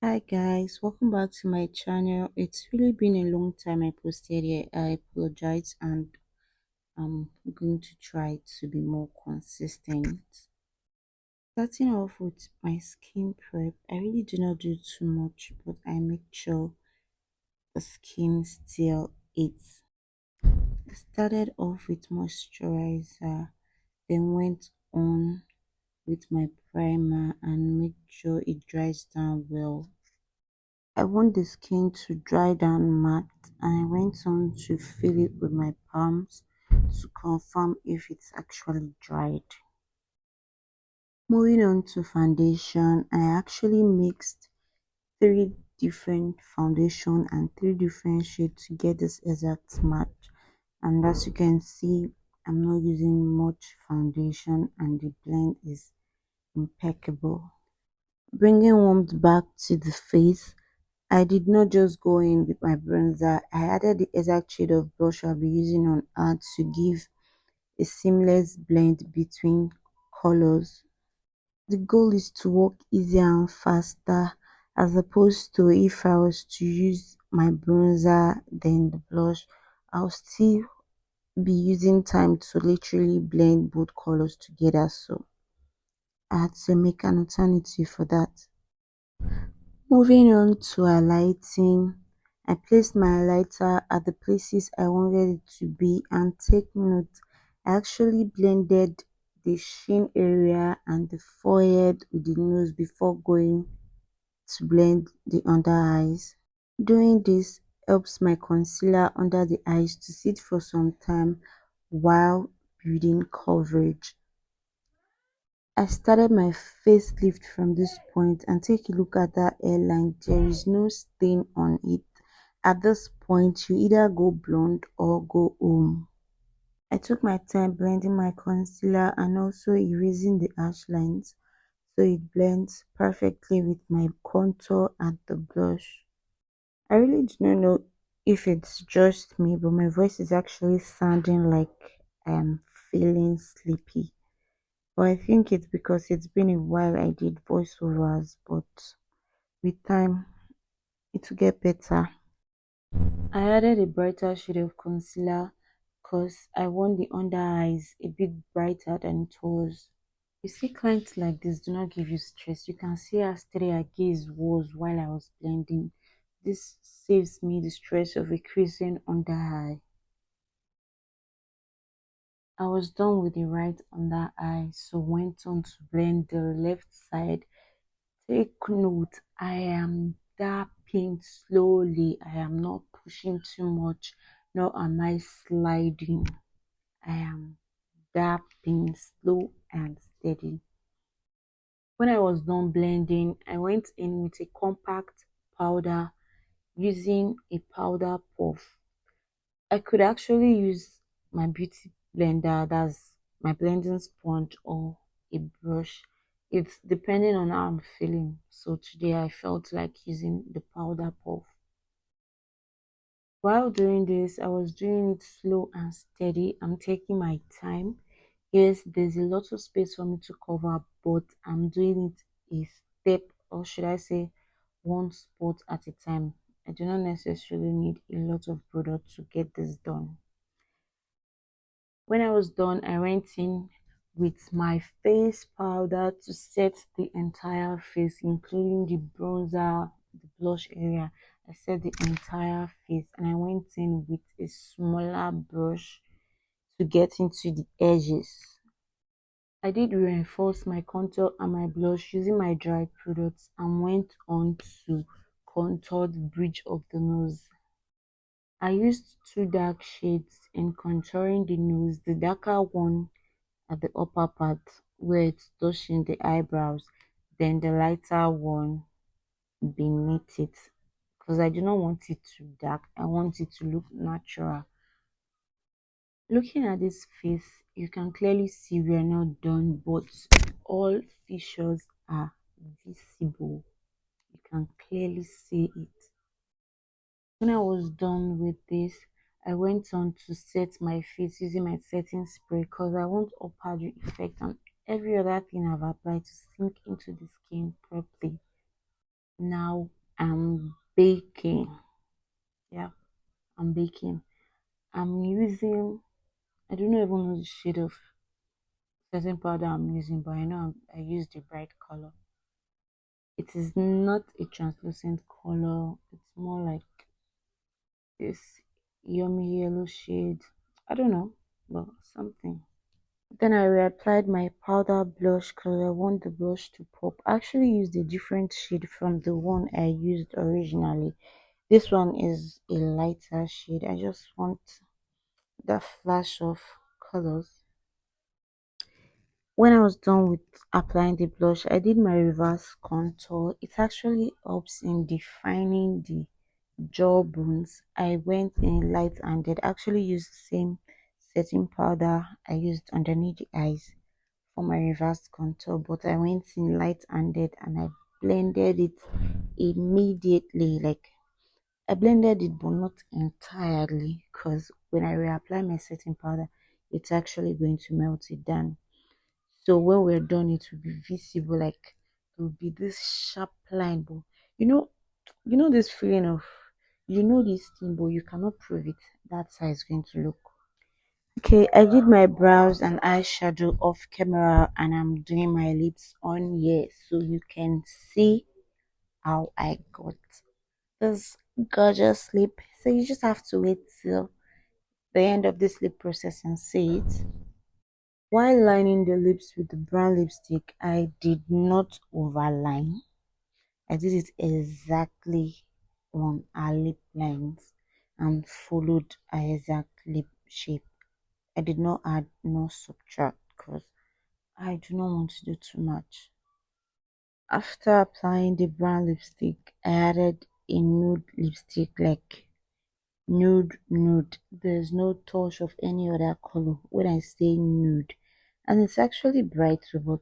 Hi guys, welcome back to my channel. It's really been a long time I posted here. I apologize and I'm going to try to be more consistent. Starting off with my skin prep, I really do not do too much, but I make sure the skin still eats. I started off with moisturizer, then went on with my primer and make sure it dries down well. I want the skin to dry down matte and I went on to fill it with my palms to confirm if it's actually dried. Moving on to foundation, I actually mixed three different foundation and three different shades to get this exact match. And as you can see, I'm not using much foundation and the blend is impeccable. Bringing warmth back to the face, I did not just go in with my bronzer. I added the exact shade of blush I'll be using on her to give a seamless blend between colors. The goal is to work easier and faster as opposed to if I was to use my bronzer then the blush, I'll still be using time to literally blend both colors together. So I had to make an alternative for that. Moving on to highlighting, I placed my highlighter at the places I wanted it to be, and take note, I actually blended the chin area and the forehead with the nose before going to blend the under eyes. Doing this helps my concealer under the eyes to sit for some time while building coverage. I started my facelift from this point and take a look at that hairline. There is no stain on it. At this point, you either go blonde or go home. I took my time blending my concealer and also erasing the harsh lines so it blends perfectly with my contour and the blush. I really do not know if it's just me, but my voice is actually sounding like I'm feeling sleepy. But I think it's because it's been a while I did voiceovers, but with time it will get better. I added a brighter shade of concealer because I want the under eyes a bit brighter than it was. You see, clients like this do not give you stress. You can see how steady her gaze was while I was blending. This saves me the stress of a creasing under eye. I was done with the right under eye, so went on to blend the left side. Take note, I am dapping slowly. I am not pushing too much, nor am I sliding. I am dapping slow and steady. When I was done blending, I went in with a compact powder using a powder puff. I could actually use my beauty blender, that's my blending sponge, or a brush. It's depending on how I'm feeling. So today I felt like using the powder puff. While doing this, I was doing it slow and steady. I'm taking my time. Yes, there's a lot of space for me to cover, but I'm doing it a step, or should I say, one spot at a time. I do not necessarily need a lot of product to get this done. When I was done, I went in with my face powder to set the entire face, including the bronzer, the blush area. I set the entire face and I went in with a smaller brush to get into the edges. I did reinforce my contour and my blush using my dry products and went on to contour the bridge of the nose. I used two dark shades in contouring the nose, the darker one at the upper part where it's touching the eyebrows, then the lighter one beneath it, because I do not want it too dark. I want it to look natural. Looking at this face, you can clearly see we are not done, but all features are visible. You can clearly see it. When I was done with this, I went on to set my face using my setting spray because I want opaque effect and every other thing I've applied to sink into the skin properly. Now I'm baking. Yeah, I'm baking. I'm using, I don't even know the shade of setting powder I'm using, but I know I use the bright color. It is not a translucent color, it's more like this yummy yellow shade. I don't know, but something. Then I reapplied my powder blush because I want the blush to pop. I actually used a different shade from the one I used originally. This one is a lighter shade. I just want that flash of colors. When I was done with applying the blush, I did my reverse contour. It actually helps in defining the jawbones. I went in light and did actually use the same setting powder I used underneath the eyes for my reverse contour, but I went in light handed and I blended it immediately. Like I blended it, but not entirely, because when I reapply my setting powder, it's actually going to melt it down. So when we're done, it will be visible, like there will be this sharp line. But you know, you know this feeling of you know this thing, but you cannot prove it. That's how it's going to look. Okay, I did my brows and eyeshadow off camera and I'm doing my lips on here so you can see how I got this gorgeous lip. So you just have to wait till the end of this lip process and see it. While lining the lips with the brown lipstick, I did not overline. I did it exactly on our lip lines and followed our exact lip shape. I did not add nor subtract because I do not want to do too much. After applying the brown lipstick, I added a nude lipstick, like nude. There's no touch of any other color when I say nude. And it's actually bright, but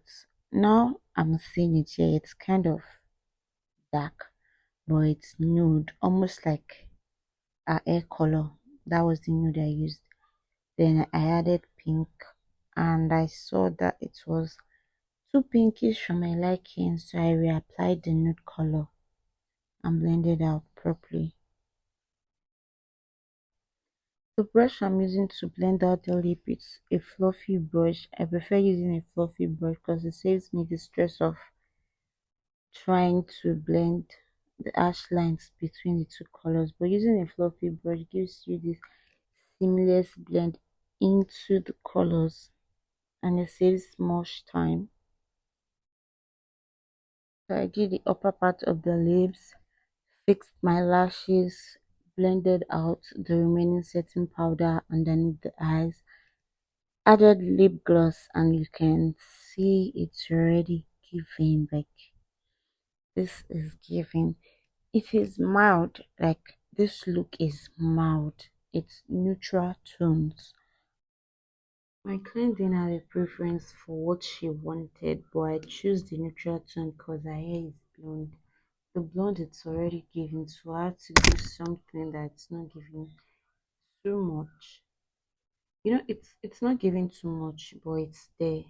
now I'm seeing it here. It's kind of dark, but it's nude, almost like a hair color. That was the nude I used. Then I added pink and I saw that it was too pinkish for my liking, so I reapplied the nude color and blended out properly. The brush I'm using to blend out the lip is a fluffy brush. I prefer using a fluffy brush because it saves me the stress of trying to blend the harsh lines between the two colors. But using a fluffy brush gives you this seamless blend into the colors and it saves much time. So I did the upper part of the lips, fixed my lashes, blended out the remaining setting powder underneath the eyes, added lip gloss, and you can see it's already giving. Like this is giving. It is mild, like this look is mild. It's neutral tones. My client didn't have a preference for what she wanted, but I choose the neutral tone because her hair is blonde. The blonde it's already giving, so I had to do something that's not giving too much. You know, it's not giving too much, but it's there.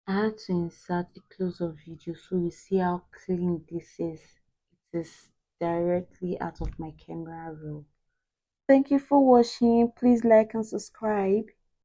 I had to insert a close-up video so you see how clean this is. It is directly out of my camera roll. Thank you for watching. Please like and subscribe.